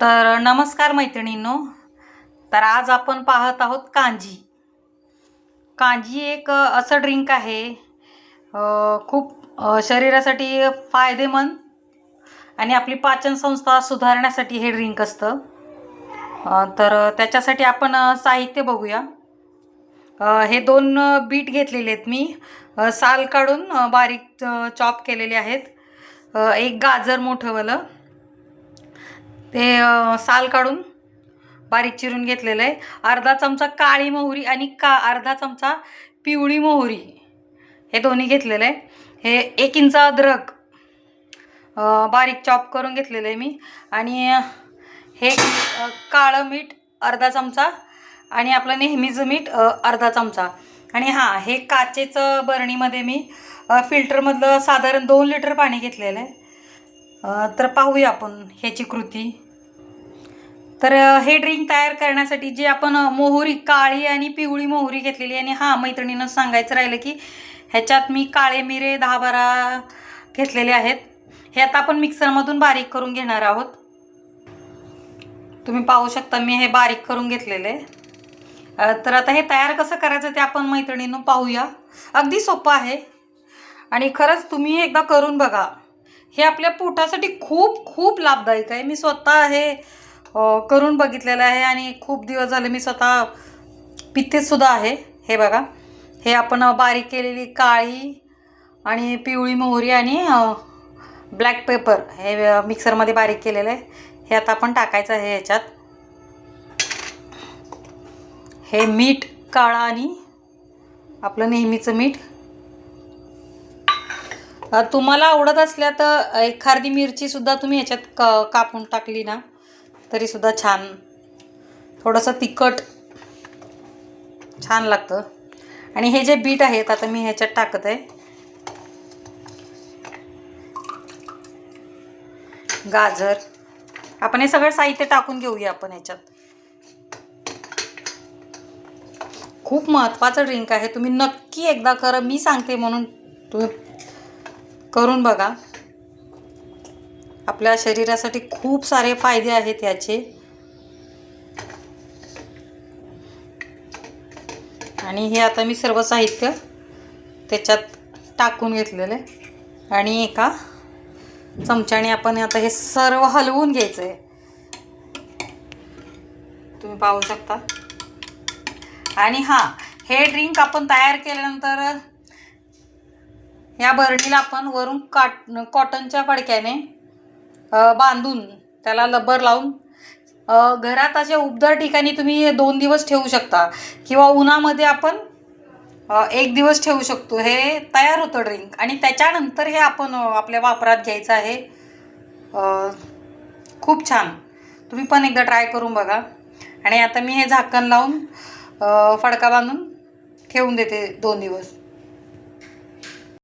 तर नमस्कार मैत्रिणींनो. तर आज आपण पाहत आहोत कांजी. कांजी एक असं ड्रिंक आहे, खूप शरीरासाठी फायदेमंद आणि आपली पाचन संस्था सुधारण्यासाठी हे ड्रिंक असतं. तर त्याच्यासाठी आपण साहित्य बघूया. हे 2 बीट घेतलेले आहेत मी, साल काढून बारीक चॉप केलेले आहेत. एक गाजर मोठंवालं, ते साल काढून बारीक चिरून घेतलेलं आहे. अर्धा चमचा काळी मोहरी आणि अर्धा चमचा पिवळी मोहरी, हे दोन्ही घेतलेलं आहे. हे 1 इंच अद्रक बारीक चॉप करून घेतलेलं आहे मी. आणि हे काळं मीठ अर्धा चमचा आणि आपलं नेहमीचं मीठ अर्धा चमचा. आणि हां, हे काचेचं बरणीमध्ये मी फिल्टरमधलं साधारण 2 लिटर पाणी घेतलेलं आहे. तर पाहूया आपण ह्याची कृती. तर हे ड्रिंक तयार करण्यासाठी जी आपण मोहरी, काळी आणि पिवळी मोहरी घेतलेली आहे. आणि हां, मैत्रिणीनं सांगायचं राहिलं की ह्याच्यात मी काळे मिरे 10-12 घेतलेले आहेत. हे आता आपण मिक्सरमधून बारीक करून घेणार आहोत. तुम्ही पाहू शकता मी हे बारीक करून घेतलेले आहे. तर आता हे तयार कसं करायचं ते आपण मैत्रिणींनो पाहूया. अगदी सोपं आहे आणि खरंच तुम्ही एकदा करून बघा. हे आपल्या पोटासाठी खूप खूप लाभदायक आहे. मी स्वतः हे करून बघितलेलं आहे आणि खूप दिवस झाले मी स्वतः पितेसुद्धा आहे. हे बघा, हे आपण बारीक केलेली काळी आणि पिवळी मोहरी आणि ब्लॅक पेपर हे मिक्सरमध्ये बारीक केलेलं आहे. हे आता आपण टाकायचं आहे ह्याच्यात. हे मीठ काळं आणि आपलं नेहमीचं मीठ. तुम्हाला आवडत असल्या तर एखादी मिरचीसुद्धा तुम्ही ह्याच्यात कापून टाकली ना तरीसुद्धा छान, थोडंसं तिखट छान लागतं. आणि हे जे बीट आहेत आता मी ह्याच्यात टाकत आहे. गाजर, आपण हे सगळं साहित्य टाकून घेऊया आपण ह्याच्यात. खूप महत्त्वाचं ड्रिंक आहे. तुम्ही नक्की एकदा करा. मी सांगते म्हणून तुम्ही करून बघा. आपल्या शरीरासाठी खूप सारे फायदे आहेत याचे. आणि हे आता मी सर्व साहित्य त्याच्यात टाकून घेतलेलं आहे आणि एका चमच्याने आपण आता हे सर्व हलवून घ्यायचं आहे. तुम्ही पाहू शकता. आणि हां, हे ड्रिंक आपण तयार केल्यानंतर या बरणीला आपण वरून कॉटनच्या फडक्याने बांधून त्याला लब्बर लावून घरात अशा उबदार ठिकाणी तुम्ही 2 दिवस ठेवू शकता किंवा उन्हामध्ये आपण 1 दिवस ठेवू शकतो. हे तयार होतं ड्रिंक. आणि त्याच्यानंतर हे आपण आपल्या वापरात घ्यायचं आहे. खूप छान. तुम्ही पण एकदा ट्राय करून बघा. आणि आता मी हे झाकण लावून फडका बांधून ठेवून देते 2 दिवस.